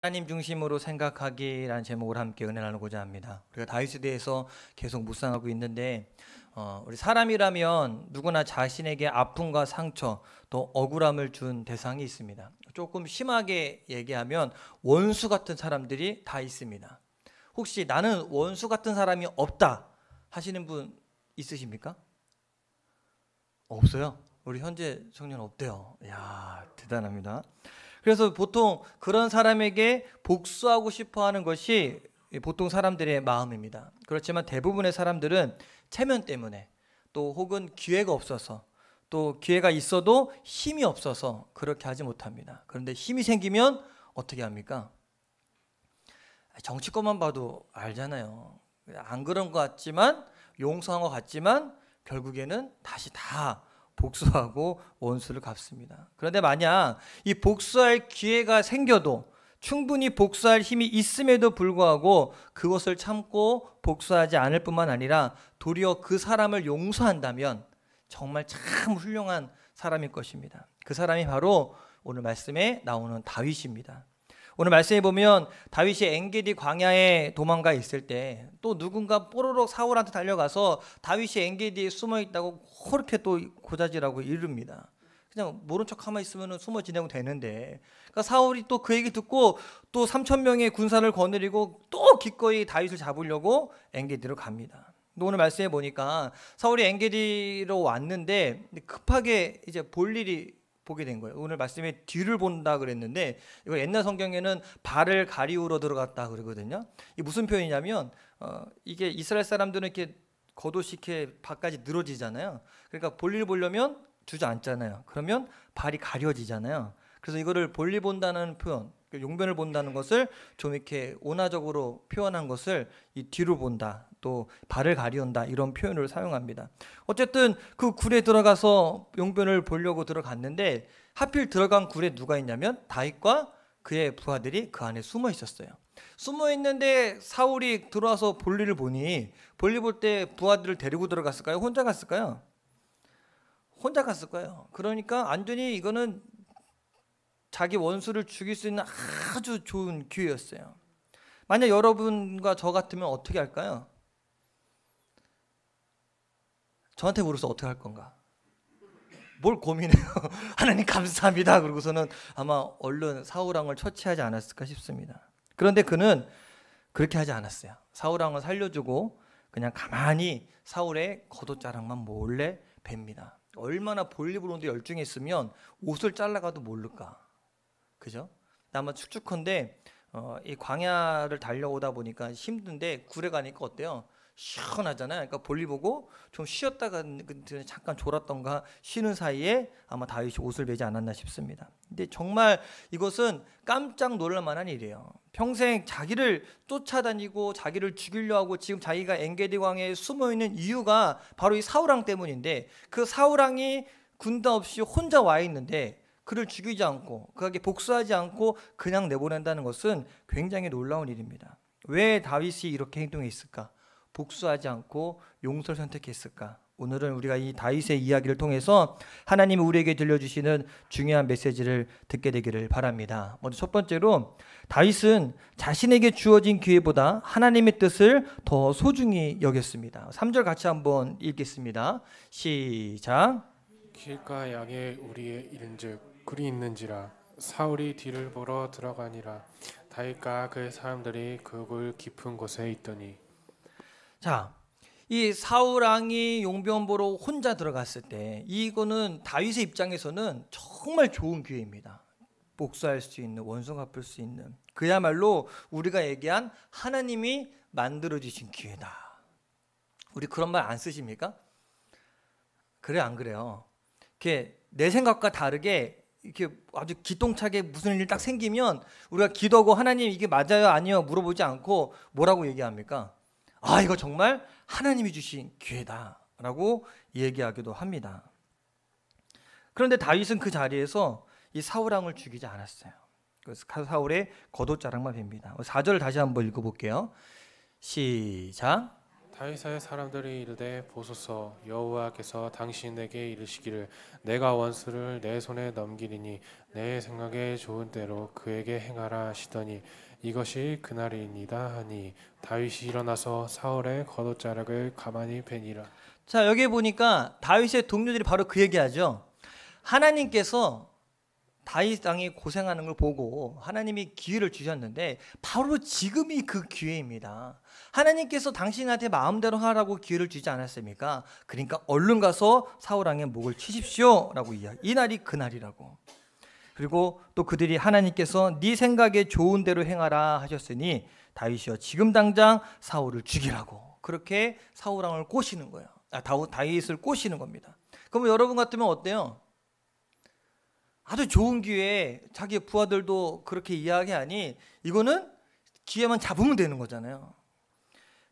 하나님 중심으로 생각하기라는 제목으로 함께 은혜 나누고자 합니다. 우리가 다윗에 대해서 계속 묵상하고 있는데 우리 사람이라면 누구나 자신에게 아픔과 상처 또 억울함을 준 대상이 있습니다. 조금 심하게 얘기하면 원수 같은 사람들이 다 있습니다. 혹시 나는 원수 같은 사람이 없다 하시는 분 있으십니까? 없어요? 우리 현재 청년 없대요. 이야, 대단합니다. 그래서 보통 그런 사람에게 복수하고 싶어 하는 것이 보통 사람들의 마음입니다. 그렇지만 대부분의 사람들은 체면 때문에 또 혹은 기회가 없어서 또 기회가 있어도 힘이 없어서 그렇게 하지 못합니다. 그런데 힘이 생기면 어떻게 합니까? 정치권만 봐도 알잖아요. 안 그런 것 같지만 용서한 것 같지만 결국에는 다시 다 복수하고 원수를 갚습니다. 그런데 만약 이 복수할 기회가 생겨도 충분히 복수할 힘이 있음에도 불구하고 그것을 참고 복수하지 않을 뿐만 아니라 도리어 그 사람을 용서한다면 정말 참 훌륭한 사람일 것입니다. 그 사람이 바로 오늘 말씀에 나오는 다윗입니다. 오늘 말씀에 보면 다윗이 엔게디 광야에 도망가 있을 때 또 누군가 뽀로록 사울한테 달려가서 다윗이 엔게디에 숨어 있다고 그렇게 또 고자질하고 이릅니다. 그냥 모른 척 가만히 있으면 숨어 지내면 되는데, 그러니까 사울이 또 그 얘기 듣고 또 3,000명의 군사를 거느리고 또 기꺼이 다윗을 잡으려고 엔게디로 갑니다. 오늘 말씀해 보니까 사울이 엔게디로 왔는데 급하게 이제 볼 일이 보게 된 거예요. 오늘 말씀에 뒤를 본다 그랬는데 이거 옛날 성경에는 발을 가리우러 들어갔다 그러거든요. 이게 무슨 표현이냐면 이게 이스라엘 사람들은 이렇게 겉옷이 이렇게 발까지 늘어지잖아요. 그러니까 볼일 보려면 주저앉잖아요. 그러면 발이 가려지잖아요. 그래서 이거를 볼일 본다는 표현, 용변을 본다는 것을 좀 이렇게 온화적으로 표현한 것을 이 뒤로 본다, 또 발을 가리운다 이런 표현을 사용합니다. 어쨌든 그 굴에 들어가서 용변을 보려고 들어갔는데 하필 들어간 굴에 누가 있냐면 다윗과 그의 부하들이 그 안에 숨어 있었어요. 숨어 있는데 사울이 들어와서 볼일을 보니 볼일 볼 때 부하들을 데리고 들어갔을까요? 혼자 갔을까요? 혼자 갔을 거예요. 그러니까 완전히 이거는 자기 원수를 죽일 수 있는 아주 좋은 기회였어요. 만약 여러분과 저 같으면 어떻게 할까요? 저한테 물어서 어떻게 할 건가? 뭘 고민해요? 하나님 감사합니다. 그러고서는 아마 얼른 사울왕을 처치하지 않았을까 싶습니다. 그런데 그는 그렇게 하지 않았어요. 사울왕을 살려주고 그냥 가만히 사울의 겉옷자락만 몰래 뵙니다. 얼마나 볼일 보는데 열중했으면 옷을 잘라가도 모를까. 그죠? 아마 축축한데 이 광야를 달려오다 보니까 힘든데 굴에 가니까 어때요? 시원하잖아요. 그러니까 볼일 보고 좀 쉬었다가 잠깐 졸았던가 쉬는 사이에 아마 다윗이 옷을 매지 않았나 싶습니다. 근데 정말 이것은 깜짝 놀랄 만한 일이에요. 평생 자기를 쫓아다니고 자기를 죽이려 하고 지금 자기가 엔게디 광야에 숨어 있는 이유가 바로 이 사울왕 때문인데 그 사울왕이 군대 없이 혼자 와 있는데 그를 죽이지 않고 그에게 복수하지 않고 그냥 내보낸다는 것은 굉장히 놀라운 일입니다. 왜 다윗이 이렇게 행동했을까? 복수하지 않고 용서를 선택했을까? 오늘은 우리가 이 다윗의 이야기를 통해서 하나님이 우리에게 들려주시는 중요한 메시지를 듣게 되기를 바랍니다. 먼저 첫 번째로 다윗은 자신에게 주어진 기회보다 하나님의 뜻을 더 소중히 여겼습니다. 3절 같이 한번 읽겠습니다. 시작. 길가 양에 우리의 이른즉 굴이 있는지라 사울이 뒤를 보러 들어가니라 다윗과 그의 사람들이 그 굴 깊은 곳에 있더니. 자, 이 사울 왕이 용병 보러 혼자 들어갔을 때 이거는 다윗의 입장에서는 정말 좋은 기회입니다. 복수할 수 있는, 원수 갚을 수 있는, 그야말로 우리가 얘기한 하나님이 만들어 주신 기회다. 우리 그런 말 안 쓰십니까? 그래 안 그래요? 이렇게 내 생각과 다르게 이렇게 아주 기똥차게 무슨 일이 딱 생기면 우리가 기도하고 하나님 이게 맞아요 아니요 물어보지 않고 뭐라고 얘기합니까? 아, 이거 정말 하나님이 주신 기회다라고 얘기하기도 합니다. 그런데 다윗은 그 자리에서 이 사울왕을 죽이지 않았어요. 그래서 사울의 겉옷자락만 뵙니다. 4절 다시 한번 읽어볼게요. 시작. 다윗의 사람들이 이르되 보소서 여호와께서 당신에게 이르시기를 내가 원수를 내 손에 넘기리니 내 생각에 좋은 대로 그에게 행하라 하시더니 이것이 그날이니이다 하니 다윗이 일어나서 사울의 겉옷자락을 가만히 베니라. 자, 여기 보니까 다윗의 동료들이 바로 그 얘기하죠. 하나님께서 다윗 왕이 고생하는 걸 보고 하나님이 기회를 주셨는데 바로 지금이 그 기회입니다. 하나님께서 당신한테 마음대로 하라고 기회를 주지 않았습니까? 그러니까 얼른 가서 사울 왕의 목을 치십시오 라고 이야기. 이 날이 그날이라고. 그리고 또 그들이 하나님께서 네 생각에 좋은 대로 행하라 하셨으니 다윗이여 지금 당장 사울을 죽이라고. 그렇게 사울 왕을 꼬시는 거예요. 다윗을 꼬시는 겁니다. 그러면 여러분 같으면 어때요? 아주 좋은 기회에 자기 부하들도 그렇게 이야기하니 이거는 기회만 잡으면 되는 거잖아요.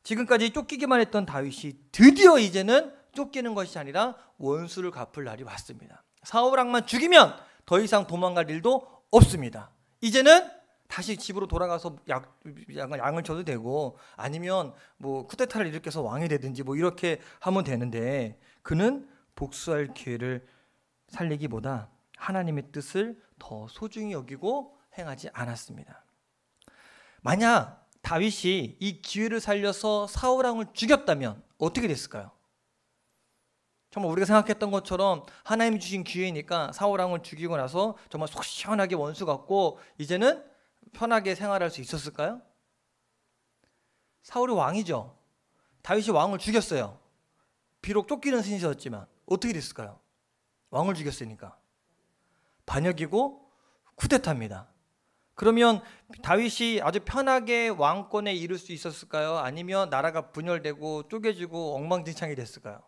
지금까지 쫓기기만 했던 다윗이 드디어 이제는 쫓기는 것이 아니라 원수를 갚을 날이 왔습니다. 사울 왕만 죽이면 더 이상 도망갈 일도 없습니다. 이제는 다시 집으로 돌아가서 양을 쳐도 되고 아니면 뭐 쿠데타를 일으켜서 왕이 되든지 뭐 이렇게 하면 되는데 그는 복수할 기회를 살리기보다 하나님의 뜻을 더 소중히 여기고 행하지 않았습니다. 만약 다윗이 이 기회를 살려서 사울 왕을 죽였다면 어떻게 됐을까요? 정말 우리가 생각했던 것처럼 하나님이 주신 기회니까 사울 왕을 죽이고 나서 정말 속 시원하게 원수 같고 이제는 편하게 생활할 수 있었을까요? 사울이 왕이죠. 다윗이 왕을 죽였어요. 비록 쫓기는 신세였지만 어떻게 됐을까요? 왕을 죽였으니까 반역이고 쿠데타입니다. 그러면 다윗이 아주 편하게 왕권에 이를 수 있었을까요? 아니면 나라가 분열되고 쪼개지고 엉망진창이 됐을까요?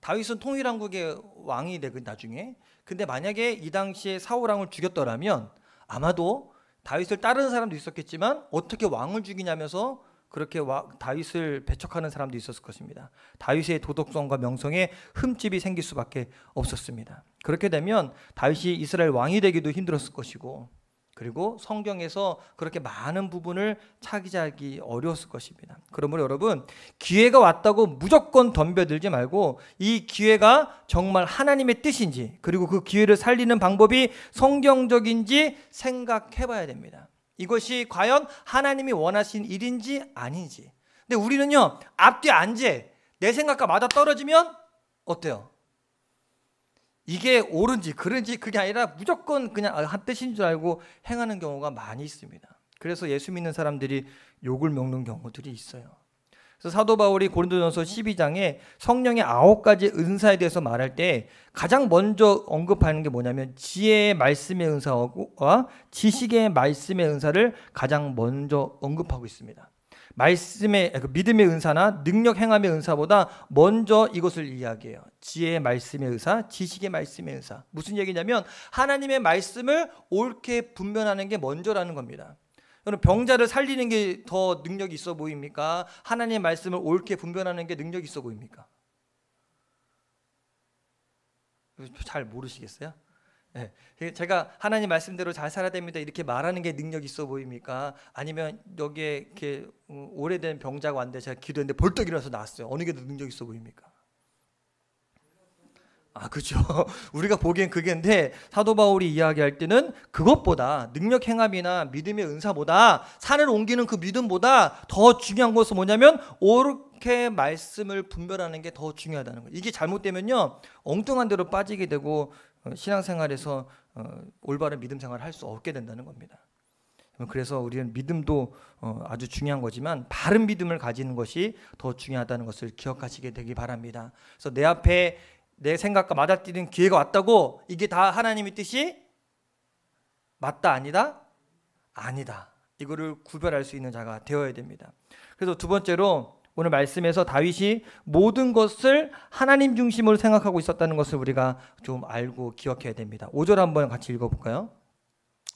다윗은 통일왕국의 왕이 되고 나중에 근데 만약에 이 당시에 사울 왕을 죽였더라면 아마도 다윗을 따르는 사람도 있었겠지만 어떻게 왕을 죽이냐면서 그렇게 다윗을 배척하는 사람도 있었을 것입니다. 다윗의 도덕성과 명성에 흠집이 생길 수밖에 없었습니다. 그렇게 되면 다윗이 이스라엘 왕이 되기도 힘들었을 것이고 그리고 성경에서 그렇게 많은 부분을 차지하기 어려웠을 것입니다. 그러므로 여러분 기회가 왔다고 무조건 덤벼들지 말고 이 기회가 정말 하나님의 뜻인지 그리고 그 기회를 살리는 방법이 성경적인지 생각해 봐야 됩니다. 이것이 과연 하나님이 원하신 일인지 아닌지. 근데 우리는요 앞뒤 안제 내 생각과 맞아 떨어지면 어때요? 이게 옳은지 그른지 그게 아니라 무조건 그냥 한 뜻인 줄 알고 행하는 경우가 많이 있습니다. 그래서 예수 믿는 사람들이 욕을 먹는 경우들이 있어요. 그래서 사도 바울이 고린도전서 12장에 성령의 9가지 은사에 대해서 말할 때 가장 먼저 언급하는 게 뭐냐면 지혜의 말씀의 은사와 지식의 말씀의 은사를 가장 먼저 언급하고 있습니다. 말씀의 믿음의 은사나 능력 행함의 은사보다 먼저 이것을 이야기해요. 지혜의 말씀의 은사, 지식의 말씀의 은사. 무슨 얘기냐면 하나님의 말씀을 옳게 분별하는 게 먼저라는 겁니다. 여러분 병자를 살리는 게 더 능력이 있어 보입니까? 하나님의 말씀을 옳게 분별하는 게 능력이 있어 보입니까? 잘 모르시겠어요? 네. 제가 하나님 말씀대로 잘 살아야 됩니다 이렇게 말하는 게 능력이 있어 보입니까? 아니면 여기에 이렇게 오래된 병자가 왔는데 제가 기도했는데 벌떡 일어나서 나왔어요. 어느 게 더 능력이 있어 보입니까? 그렇죠. 우리가 보기엔 그게인데 사도 바울이 이야기할 때는 그것보다 능력 행함이나 믿음의 은사보다 산을 옮기는 그 믿음보다 더 중요한 것은 뭐냐면 옳게 말씀을 분별하는 게 더 중요하다는 거예요. 이게 잘못되면요 엉뚱한 데로 빠지게 되고 신앙생활에서 올바른 믿음 생활을 할 수 없게 된다는 겁니다. 그래서 우리는 믿음도 아주 중요한 거지만 바른 믿음을 가지는 것이 더 중요하다는 것을 기억하시게 되기 바랍니다. 그래서 내 앞에 내 생각과 맞아떨리는 기회가 왔다고 이게 다 하나님의 뜻이 맞다 아니다? 아니다. 이거를 구별할 수 있는 자가 되어야 됩니다. 그래서 두 번째로 오늘 말씀에서 다윗이 모든 것을 하나님 중심으로 생각하고 있었다는 것을 우리가 좀 알고 기억해야 됩니다. 5절 한번 같이 읽어볼까요?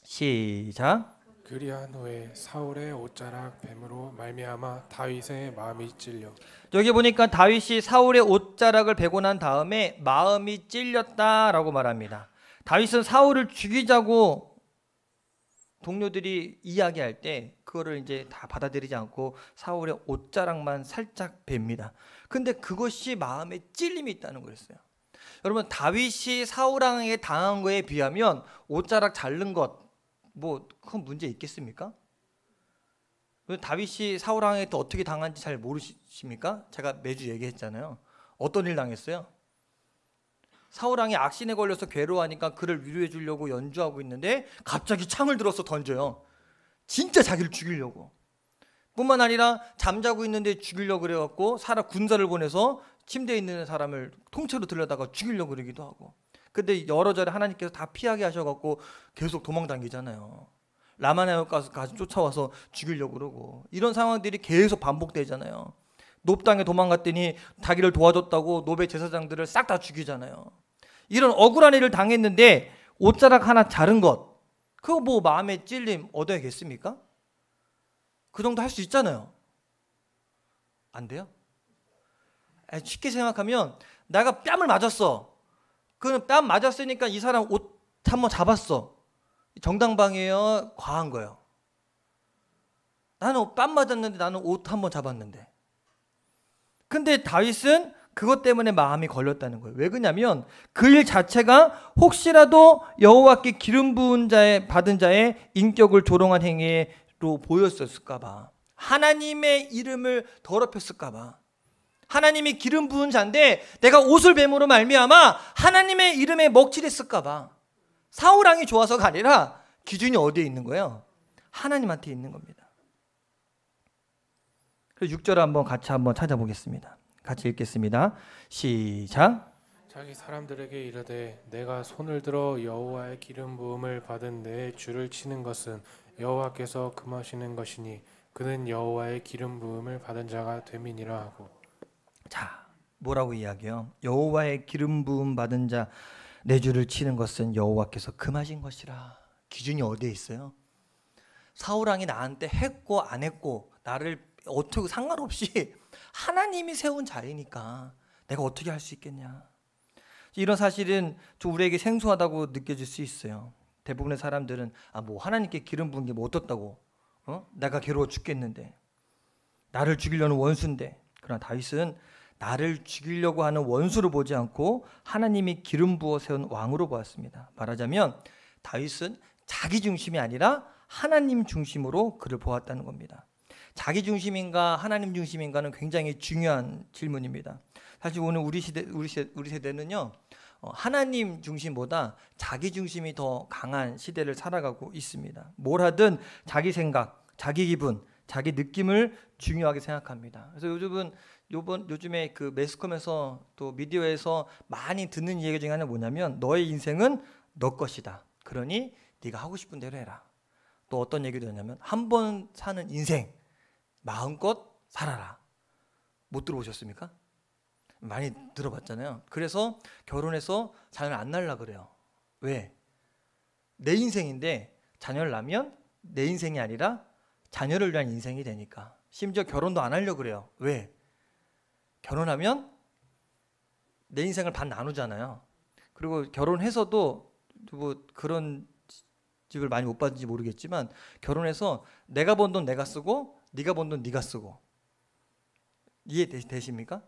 시작. 그리한 후에 사울의 옷자락 뱀으로 말미암아 다윗의 마음이 찔려. 여기 보니까 다윗이 사울의 옷자락을 베고 난 다음에 마음이 찔렸다라고 말합니다. 다윗은 사울을 죽이자고 동료들이 이야기할 때 그거를 이제 다 받아들이지 않고 사울의 옷자락만 살짝 뵙니다. 근데 그것이 마음에 찔림이 있다는 거였어요. 여러분, 다윗이 사울 왕에게 당한 거에 비하면 옷자락 자른 것 뭐 큰 문제 있겠습니까? 다윗이 사울 왕에게 또 어떻게 당한지 잘 모르십니까? 제가 매주 얘기했잖아요. 어떤 일 당했어요? 사울 왕이 악신에 걸려서 괴로워하니까 그를 위로해 주려고 연주하고 있는데 갑자기 창을 들어서 던져요. 진짜 자기를 죽이려고. 뿐만 아니라 잠자고 있는데 죽이려고 그래갖고 군사를 보내서 침대에 있는 사람을 통째로 들여다가 죽이려고 그러기도 하고. 근데 여러 절에 하나님께서 다 피하게 하셔갖고 계속 도망다니잖아요. 라마나에 가서 쫓아와서 죽이려고 그러고. 이런 상황들이 계속 반복되잖아요. 놉 땅에 도망갔더니 자기를 도와줬다고 놉의 제사장들을 싹 다 죽이잖아요. 이런 억울한 일을 당했는데 옷자락 하나 자른 것, 그거 뭐 마음에 찔림 얻어야겠습니까? 그 정도 할 수 있잖아요. 안 돼요? 쉽게 생각하면 내가 뺨을 맞았어. 그 뺨 맞았으니까 이 사람 옷 한번 잡았어. 정당방위예요? 과한 거예요? 나는 뺨 맞았는데 나는 옷 한번 잡았는데. 근데 다윗은 그것 때문에 마음이 걸렸다는 거예요. 왜 그러냐면 그 일 자체가 혹시라도 여호와께 기름 부은 자의 받은 자의 인격을 조롱한 행위로 보였었을까 봐. 하나님의 이름을 더럽혔을까 봐. 하나님이 기름 부은 자인데 내가 옷을 뱀으로 말미암아 하나님의 이름에 먹칠했을까 봐. 사울 왕이 좋아서가 아니라 기준이 어디에 있는 거예요? 하나님한테 있는 겁니다. 그래서 6절 한번 같이 한번 찾아보겠습니다. 같이 읽겠습니다. 시작. 자기 사람들에게 이르되 내가 손을 들어 여호와의 기름 부음을 받은 내 주를 치는 것은 여호와께서 금하시는 것이니 그는 여호와의 기름 부음을 받은 자가 됨이니라 하고. 자, 뭐라고 이야기해요? 여호와의 기름 부음 받은 자 내 주를 치는 것은 여호와께서 금하신 것이라. 기준이 어디에 있어요? 사울 왕이 나한테 했고 안 했고 나를 어떻게 상관없이 하나님이 세운 자리니까 내가 어떻게 할 수 있겠냐. 이런 사실은 좀 우리에게 생소하다고 느껴질 수 있어요. 대부분의 사람들은 뭐 하나님께 기름 부은 게 뭐 어떻다고, 내가 괴로워 죽겠는데, 나를 죽이려는 원수인데. 그러나 다윗은 나를 죽이려고 하는 원수로 보지 않고 하나님이 기름 부어 세운 왕으로 보았습니다. 말하자면 다윗은 자기 중심이 아니라 하나님 중심으로 그를 보았다는 겁니다. 자기 중심인가 하나님 중심인가는 굉장히 중요한 질문입니다. 사실 오늘 우리 세대는요, 하나님 중심보다 자기 중심이 더 강한 시대를 살아가고 있습니다. 뭘 하든 자기 생각, 자기 기분, 자기 느낌을 중요하게 생각합니다. 그래서 요즘에 그 매스컴에서 또 미디어에서 많이 듣는 얘기 중에 하나는 뭐냐면 너의 인생은 너 것이다. 그러니 네가 하고 싶은 대로 해라. 또 어떤 얘기도 하냐면 한 번 사는 인생 마음껏 살아라. 못 들어보셨습니까? 많이 들어봤잖아요. 그래서 결혼해서 자녀를 안 낳으려고 그래요. 왜? 내 인생인데 자녀를 낳으면 내 인생이 아니라 자녀를 위한 인생이 되니까. 심지어 결혼도 안 하려고 그래요. 왜? 결혼하면 내 인생을 반 나누잖아요. 그리고 결혼해서도 뭐 그런 집을 많이 못 받은지 모르겠지만 결혼해서 내가 번 돈 내가 쓰고 네가 번 돈 네가 쓰고. 이해되십니까?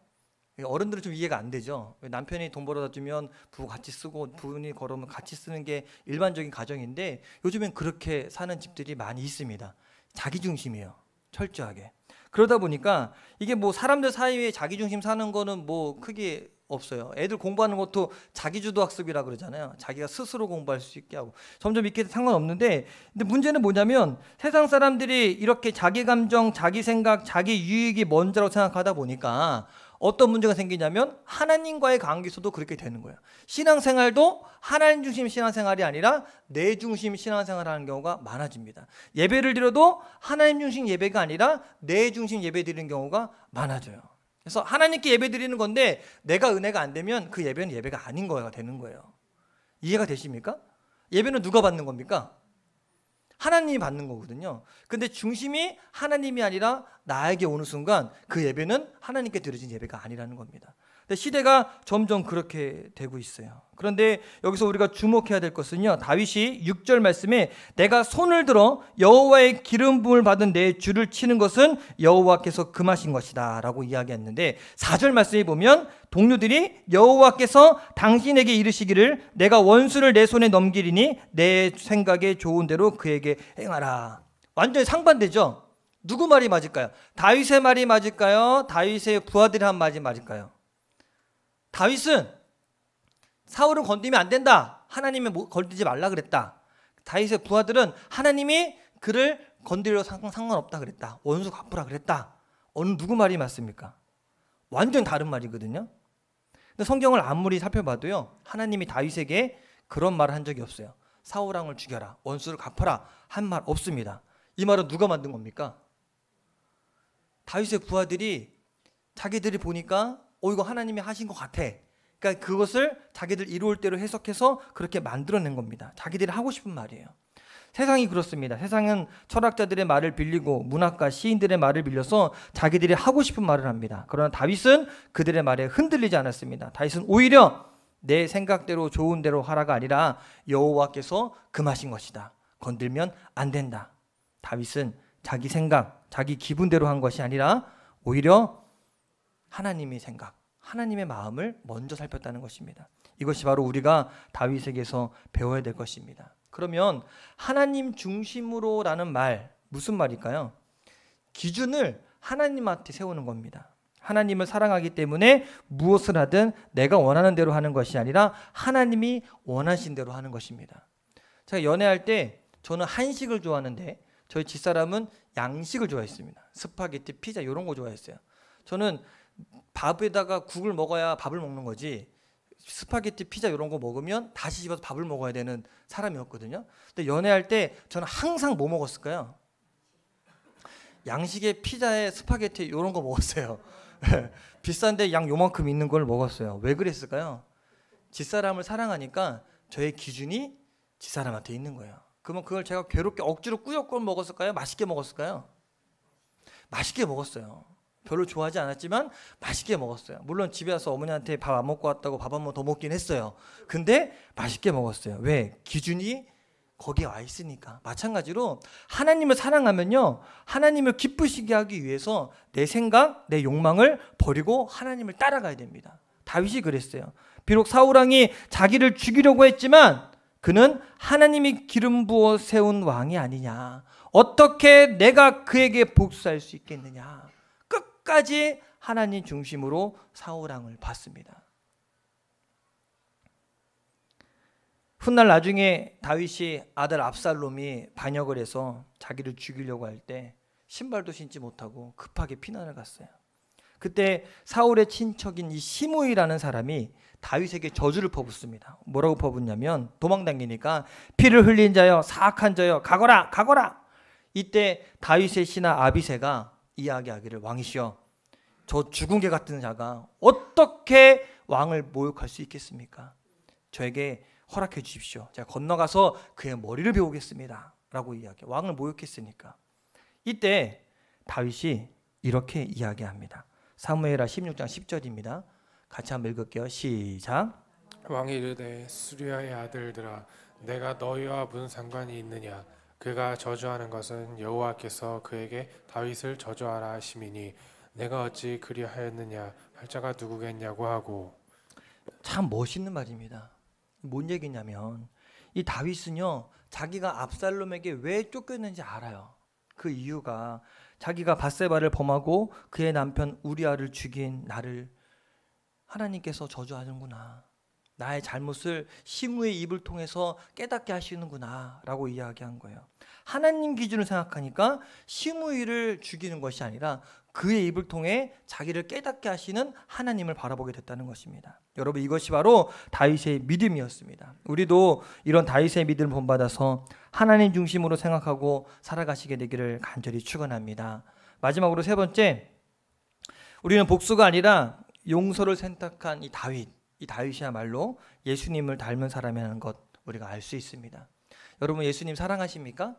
어른들은 좀 이해가 안 되죠. 남편이 돈 벌어다 주면 부부 같이 쓰고 부인이 걸으면 같이 쓰는 게 일반적인 가정인데 요즘엔 그렇게 사는 집들이 많이 있습니다. 자기 중심이에요. 철저하게. 그러다 보니까 이게 뭐 사람들 사이에 자기 중심 사는 거는 뭐 크게 없어요. 애들 공부하는 것도 자기주도 학습이라 그러잖아요. 자기가 스스로 공부할 수 있게 하고 점점 이렇게 상관없는데, 근데 문제는 뭐냐면 세상 사람들이 이렇게 자기 감정, 자기 생각, 자기 유익이 먼저라고 생각하다 보니까 어떤 문제가 생기냐면 하나님과의 관계에서도 그렇게 되는 거예요. 신앙생활도 하나님 중심 신앙생활이 아니라 내 중심 신앙생활을 하는 경우가 많아집니다. 예배를 드려도 하나님 중심 예배가 아니라 내 중심 예배 드리는 경우가 많아져요. 그래서 하나님께 예배 드리는 건데 내가 은혜가 안 되면 그 예배는 예배가 아닌 거가 되는 거예요. 이해가 되십니까? 예배는 누가 받는 겁니까? 하나님이 받는 거거든요. 근데 중심이 하나님이 아니라 나에게 오는 순간 그 예배는 하나님께 드려진 예배가 아니라는 겁니다. 근데 시대가 점점 그렇게 되고 있어요. 그런데 여기서 우리가 주목해야 될 것은요, 다윗이 6절 말씀에 내가 손을 들어 여호와의 기름 부음을 받은 내 줄을 치는 것은 여호와께서 금하신 것이다 라고 이야기했는데, 4절 말씀에 보면 동료들이 여호와께서 당신에게 이르시기를 내가 원수를 내 손에 넘기리니 내 생각에 좋은 대로 그에게 행하라. 완전히 상반되죠. 누구 말이 맞을까요? 다윗의 말이 맞을까요? 다윗의 부하들이 한 말이 맞을까요? 다윗은 사울은 건드리면 안 된다, 하나님이 건드리지 말라 그랬다. 다윗의 부하들은 하나님이 그를 건드려 상관없다 그랬다, 원수 갚으라 그랬다. 어느 누구 말이 맞습니까? 완전 다른 말이거든요. 근데 성경을 아무리 살펴봐도요, 하나님이 다윗에게 그런 말을 한 적이 없어요. 사울 왕을 죽여라, 원수를 갚아라 한 말 없습니다. 이 말은 누가 만든 겁니까? 다윗의 부하들이 자기들이 보니까 이거 하나님이 하신 것 같아, 그러니까 그것을 자기들 이루을 대로 해석해서 그렇게 만들어낸 겁니다. 자기들이 하고 싶은 말이에요. 세상이 그렇습니다. 세상은 철학자들의 말을 빌리고 문학가, 시인들의 말을 빌려서 자기들이 하고 싶은 말을 합니다. 그러나 다윗은 그들의 말에 흔들리지 않았습니다. 다윗은 오히려 내 생각대로 좋은 대로 하라가 아니라 여호와께서 금하신 것이다, 건들면 안 된다. 다윗은 자기 생각, 자기 기분대로 한 것이 아니라 오히려 하나님의 생각, 하나님의 마음을 먼저 살폈다는 것입니다. 이것이 바로 우리가 다윗에게서 배워야 될 것입니다. 그러면 하나님 중심으로라는 말, 무슨 말일까요? 기준을 하나님한테 세우는 겁니다. 하나님을 사랑하기 때문에 무엇을 하든 내가 원하는 대로 하는 것이 아니라 하나님이 원하신 대로 하는 것입니다. 제가 연애할 때 저는 한식을 좋아하는데 저희 집사람은 양식을 좋아했습니다. 스파게티, 피자 이런 거 좋아했어요. 저는 밥에다가 국을 먹어야 밥을 먹는 거지, 스파게티, 피자 이런 거 먹으면 다시 집어서 밥을 먹어야 되는 사람이었거든요. 근데 연애할 때 저는 항상 뭐 먹었을까요? 양식에 피자에 스파게티 이런 거 먹었어요. 비싼데 양 요만큼 있는 걸 먹었어요. 왜 그랬을까요? 집사람을 사랑하니까 저의 기준이 집사람한테 있는 거예요. 그러면 그걸 제가 괴롭게 억지로 꾸역꾸역 먹었을까요? 맛있게 먹었을까요? 맛있게 먹었어요. 별로 좋아하지 않았지만 맛있게 먹었어요. 물론 집에 와서 어머니한테 밥 안 먹고 왔다고 밥 한 번 더 먹긴 했어요. 근데 맛있게 먹었어요. 왜? 기준이 거기에 와 있으니까. 마찬가지로 하나님을 사랑하면요, 하나님을 기쁘시게 하기 위해서 내 생각, 내 욕망을 버리고 하나님을 따라가야 됩니다. 다윗이 그랬어요. 비록 사울 왕이 자기를 죽이려고 했지만 그는 하나님이 기름 부어 세운 왕이 아니냐, 어떻게 내가 그에게 복수할 수 있겠느냐, 끝까지 하나님 중심으로 사울 왕을 봤습니다. 훗날 나중에 다윗이 아들 압살롬이 반역을 해서 자기를 죽이려고 할 때 신발도 신지 못하고 급하게 피난을 갔어요. 그때 사울의 친척인 이 시므이라는 사람이 다윗에게 저주를 퍼붓습니다. 뭐라고 퍼붓냐면, 도망다니니까 피를 흘린 자여, 사악한 자여, 가거라 가거라. 이때 다윗의 신하 아비새가 이야기하기를, 왕이시여, 저 죽은 개 같은 자가 어떻게 왕을 모욕할 수 있겠습니까? 저에게 허락해 주십시오. 제가 건너가서 그의 머리를 베우겠습니다 라고 이야기해요. 왕을 모욕했으니까. 이때 다윗이 이렇게 이야기합니다. 사무엘하 16장 10절입니다. 같이 한번 읽을게요. 시작. 왕이 이르되 수리아의 아들들아, 내가 너희와 무슨 상관이 있느냐? 그가 저주하는 것은 여호와께서 그에게 다윗을 저주하라 하심이니 내가 어찌 그리하였느냐 할 자가 누구겠냐고 하고. 참 멋있는 말입니다. 뭔 얘기냐면, 이 다윗은요, 자기가 압살롬에게 왜 쫓겼는지 알아요. 그 이유가 자기가 밧세바를 범하고 그의 남편 우리아를 죽인 나를 하나님께서 저주하는구나, 나의 잘못을 시므의 입을 통해서 깨닫게 하시는구나 라고 이야기한 거예요. 하나님 기준을 생각하니까 시므이를 죽이는 것이 아니라 그의 입을 통해 자기를 깨닫게 하시는 하나님을 바라보게 됐다는 것입니다. 여러분, 이것이 바로 다윗의 믿음이었습니다. 우리도 이런 다윗의 믿음을 본받아서 하나님 중심으로 생각하고 살아가시게 되기를 간절히 축원합니다. 마지막으로 세 번째, 우리는 복수가 아니라 용서를 선택한 이 다윗이야말로 예수님을 닮은 사람이라는 것 우리가 알 수 있습니다. 여러분, 예수님 사랑하십니까?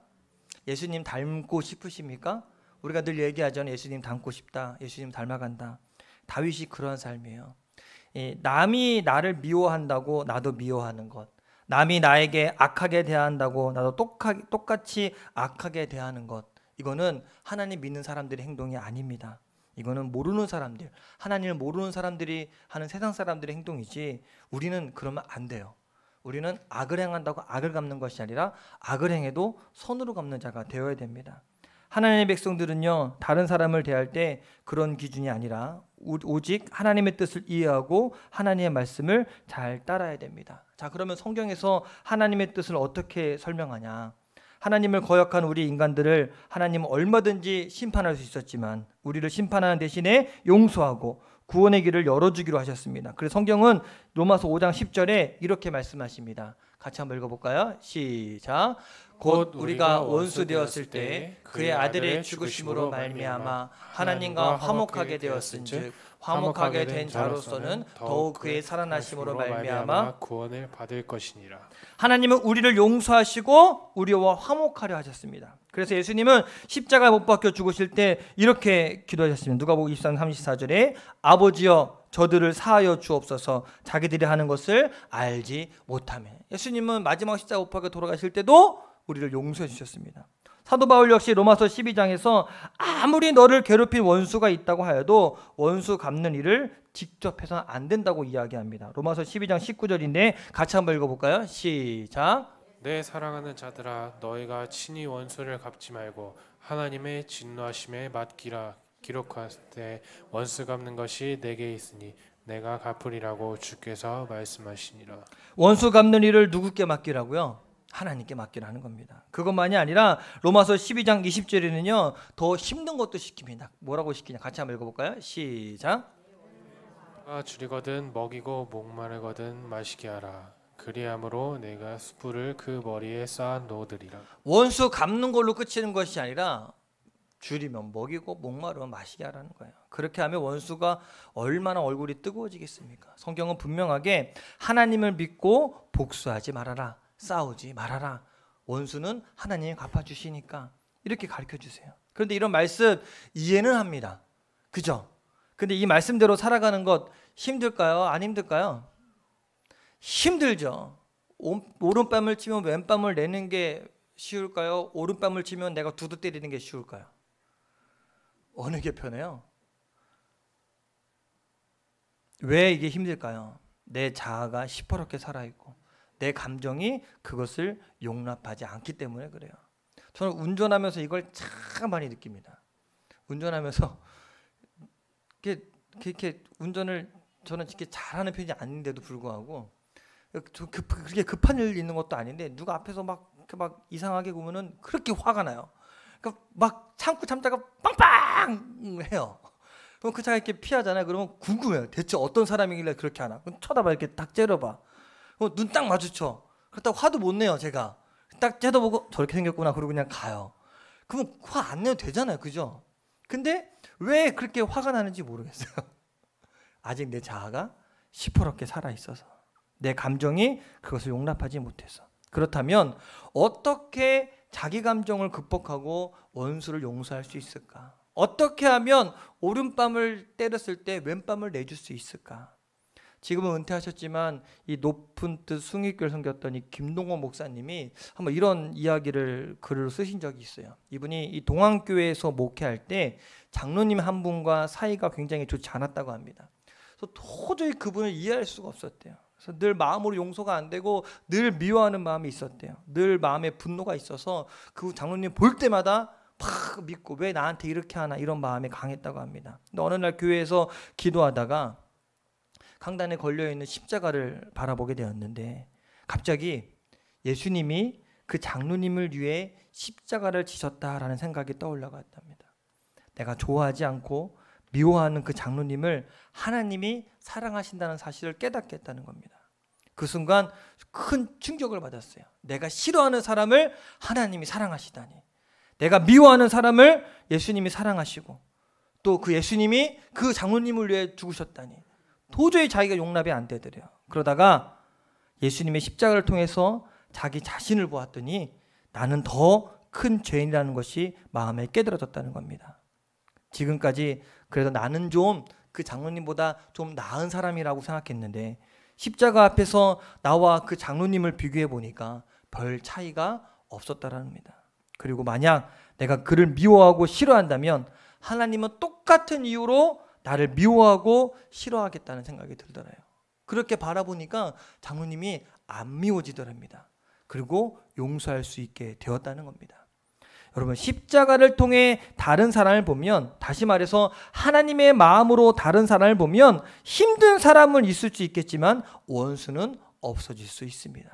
예수님 닮고 싶으십니까? 우리가 늘 얘기하잖아요. 예수님 닮고 싶다, 예수님 닮아간다. 다윗이 그러한 삶이에요. 남이 나를 미워한다고 나도 미워하는 것, 남이 나에게 악하게 대한다고 나도 똑같이 악하게 대하는 것, 이거는 하나님 믿는 사람들의 행동이 아닙니다. 이거는 모르는 사람들, 하나님을 모르는 사람들이 하는 세상 사람들의 행동이지, 우리는 그러면 안 돼요. 우리는 악을 행한다고 악을 갚는 것이 아니라 악을 행해도 선으로 갚는 자가 되어야 됩니다. 하나님의 백성들은요, 다른 사람을 대할 때 그런 기준이 아니라 오직 하나님의 뜻을 이해하고 하나님의 말씀을 잘 따라야 됩니다. 자, 그러면 성경에서 하나님의 뜻을 어떻게 설명하냐? 하나님을 거역한 우리 인간들을 하나님은 얼마든지 심판할 수 있었지만 우리를 심판하는 대신에 용서하고 구원의 길을 열어주기로 하셨습니다. 그래서 성경은 로마서 5장 10절에 이렇게 말씀하십니다. 같이 한번 읽어볼까요? 시작. 곧 우리가 원수 되었을 때 그의 아들의 죽으심으로 말미암아 하나님과 화목하게 되었은즉 화목하게 된 자로서는 더욱 그의 살아나심으로 말미암아 구원을 받을 것이니라. 하나님은 우리를 용서하시고 우리와 화목하려 하셨습니다. 그래서 예수님은 십자가에 못 박혀 죽으실 때 이렇게 기도하셨습니다. 누가복음 23장 34절에 아버지여 저들을 사하여 주옵소서 자기들이 하는 것을 알지 못하며. 예수님은 마지막 십자가 못 박혀 돌아가실 때도 우리를 용서해 주셨습니다. 사도 바울 역시 로마서 12장에서 아무리 너를 괴롭힌 원수가 있다고 하여도 원수 갚는 일을 직접 해서는 안 된다고 이야기합니다. 로마서 12장 19절인데 같이 한번 읽어볼까요? 시작. 내 사랑하는 자들아 너희가 친히 원수를 갚지 말고 하나님의 진노하심에 맡기라. 기록할 때 원수 갚는 것이 내게 있으니 내가 갚으리라고 주께서 말씀하시니라. 원수 갚는 일을 누구께 맡기라고요? 하나님께 맡기라는 겁니다. 그것만이 아니라 로마서 12장 20절에는요 더 힘든 것도 시킵니다. 뭐라고 시키냐? 같이 한번 읽어볼까요? 시작. 내가 줄이거든 먹이고 목마르거든 마시게 하라. 그리함으로 내가 숯불을 그 머리에 쌓아 놓으리라. 원수 갚는 걸로 끝이는 것이 아니라 줄이면 먹이고 목마르면 마시게 하라는 거예요. 그렇게 하면 원수가 얼마나 얼굴이 뜨거워지겠습니까? 성경은 분명하게 하나님을 믿고 복수하지 말아라. 싸우지 말아라. 원수는 하나님이 갚아주시니까 이렇게 가르쳐주세요. 그런데 이런 말씀 이해는 합니다. 그죠? 근데 이 말씀대로 살아가는 것 힘들까요? 안 힘들까요? 힘들죠. 오른뺨을 치면 왼뺨을 내는 게 쉬울까요? 오른뺨을 치면 내가 두두 때리는 게 쉬울까요? 어느 게 편해요? 왜 이게 힘들까요? 내 자아가 시퍼렇게 살아있고 내 감정이 그것을 용납하지 않기 때문에 그래요. 저는 운전하면서 이걸 참 많이 느낍니다. 운전하면서 이렇게 운전을 저는 이렇게 잘하는 편이 아닌데도 불구하고 그렇게 급한 일 있는 것도 아닌데 누가 앞에서 막 이상하게 구면은 그렇게 화가 나요. 그러니까 막 참다가 빵빵 해요. 그럼 그 차가 이렇게 피하잖아요. 그러면 궁금해요. 대체 어떤 사람이길래 그렇게 하나? 그럼 쳐다봐. 이렇게 딱 째려봐. 눈 딱 마주쳐. 그렇다고 화도 못 내요. 제가 딱 째려보고 저렇게 생겼구나. 그러고 그냥 가요. 그러면 화 안 내도 되잖아요. 그죠? 근데 왜 그렇게 화가 나는지 모르겠어요. 아직 내 자아가 시퍼렇게 살아있어서 내 감정이 그것을 용납하지 못해서. 그렇다면 어떻게 자기 감정을 극복하고 원수를 용서할 수 있을까? 어떻게 하면 오른뺨을 때렸을 때 왼뺨을 내줄 수 있을까? 지금은 은퇴하셨지만 이 높은 뜻 숭익교를 섬겼던 이 김동원 목사님이 한번 이런 글을 쓰신 적이 있어요. 이분이 이 동안교회에서 목회할 때 장로님 한 분과 사이가 굉장히 좋지 않았다고 합니다. 그래서 도저히 그분을 이해할 수가 없었대요. 그래서 늘 마음으로 용서가 안 되고 늘 미워하는 마음이 있었대요. 늘 마음에 분노가 있어서 그 장로님 볼 때마다 팍 믿고 왜 나한테 이렇게 하나 이런 마음이 강했다고 합니다. 근데 어느 날 교회에서 기도하다가 강단에 걸려있는 십자가를 바라보게 되었는데 갑자기 예수님이 그 장로님을 위해 십자가를 지셨다라는 생각이 떠올라갔답니다. 내가 좋아하지 않고 미워하는 그 장로님을 하나님이 사랑하신다는 사실을 깨닫겠다는 겁니다. 그 순간 큰 충격을 받았어요. 내가 싫어하는 사람을 하나님이 사랑하시다니. 내가 미워하는 사람을 예수님이 사랑하시고 또 그 예수님이 그 장로님을 위해 죽으셨다니. 도저히 자기가 용납이 안 되더래요. 그러다가 예수님의 십자가를 통해서 자기 자신을 보았더니 나는 더 큰 죄인이라는 것이 마음에 깨달아졌다는 겁니다. 지금까지 그래도 나는 좀 그 장로님보다 좀 나은 사람이라고 생각했는데 십자가 앞에서 나와 그 장로님을 비교해 보니까 별 차이가 없었다라는 겁니다. 그리고 만약 내가 그를 미워하고 싫어한다면 하나님은 똑같은 이유로 나를 미워하고 싫어하겠다는 생각이 들더래요. 그렇게 바라보니까 장로님이 안 미워지더랍니다. 그리고 용서할 수 있게 되었다는 겁니다. 여러분, 십자가를 통해 다른 사람을 보면, 다시 말해서 하나님의 마음으로 다른 사람을 보면 힘든 사람은 있을 수 있겠지만 원수는 없어질 수 있습니다.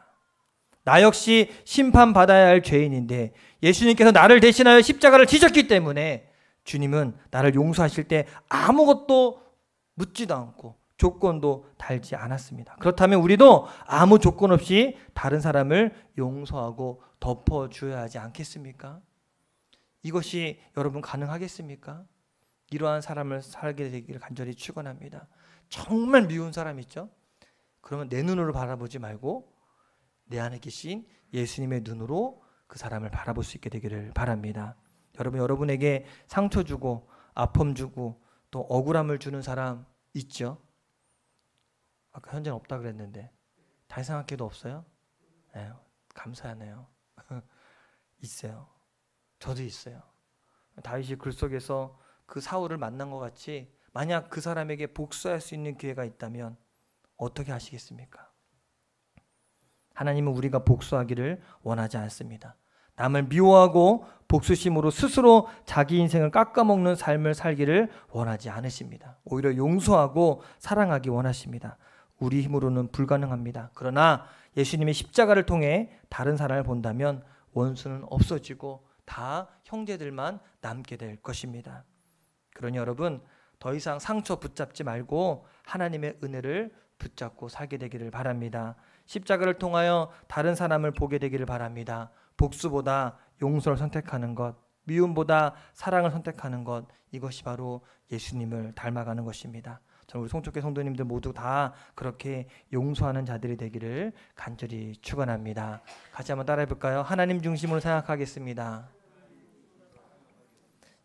나 역시 심판받아야 할 죄인인데 예수님께서 나를 대신하여 십자가를 지셨기 때문에 주님은 나를 용서하실 때 아무것도 묻지도 않고 조건도 달지 않았습니다. 그렇다면 우리도 아무 조건 없이 다른 사람을 용서하고 덮어줘야 하지 않겠습니까? 이것이 여러분 가능하겠습니까? 이러한 사람을 살게 되기를 간절히 축원합니다. 정말 미운 사람 있죠? 그러면 내 눈으로 바라보지 말고 내 안에 계신 예수님의 눈으로 그 사람을 바라볼 수 있게 되기를 바랍니다. 여러분, 여러분에게 상처 주고 아픔 주고 또 억울함을 주는 사람 있죠? 아까 현재는 없다 그랬는데 다시 생각해도 없어요? 네, 감사하네요. 있어요. 저도 있어요. 다윗이 글 속에서 그 사울을 만난 것 같이 만약 그 사람에게 복수할 수 있는 기회가 있다면 어떻게 하시겠습니까? 하나님은 우리가 복수하기를 원하지 않습니다. 남을 미워하고 복수심으로 스스로 자기 인생을 깎아먹는 삶을 살기를 원하지 않으십니다. 오히려 용서하고 사랑하기 원하십니다. 우리 힘으로는 불가능합니다. 그러나 예수님의 십자가를 통해 다른 사람을 본다면 원수는 없어지고 다 형제들만 남게 될 것입니다. 그러니 여러분, 더 이상 상처 붙잡지 말고 하나님의 은혜를 붙잡고 살게 되기를 바랍니다. 십자가를 통하여 다른 사람을 보게 되기를 바랍니다. 복수보다 용서를 선택하는 것, 미움보다 사랑을 선택하는 것, 이것이 바로 예수님을 닮아가는 것입니다. 저는 우리 송축교 성도님들 모두 다 그렇게 용서하는 자들이 되기를 간절히 축원합니다. 같이 한번 따라해 볼까요? 하나님 중심으로 생각하겠습니다.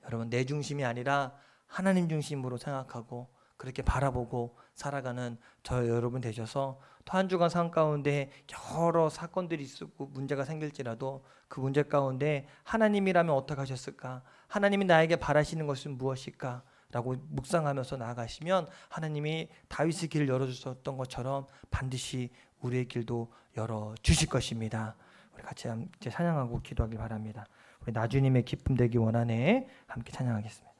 여러분, 내 중심이 아니라 하나님 중심으로 생각하고 그렇게 바라보고 살아가는 저 여러분 되셔서 또 한 주간 삶 가운데 여러 사건들이 있고 문제가 생길지라도 그 문제 가운데 하나님이라면 어떻게 하셨을까? 하나님이 나에게 바라시는 것은 무엇일까? 라고 묵상하면서 나아가시면 하나님이 다윗의 길을 열어주셨던 것처럼 반드시 우리의 길도 열어주실 것입니다. 우리 같이 함께 찬양하고 기도하길 바랍니다. 우리 나주님의 기쁨 되기 원하네 함께 찬양하겠습니다.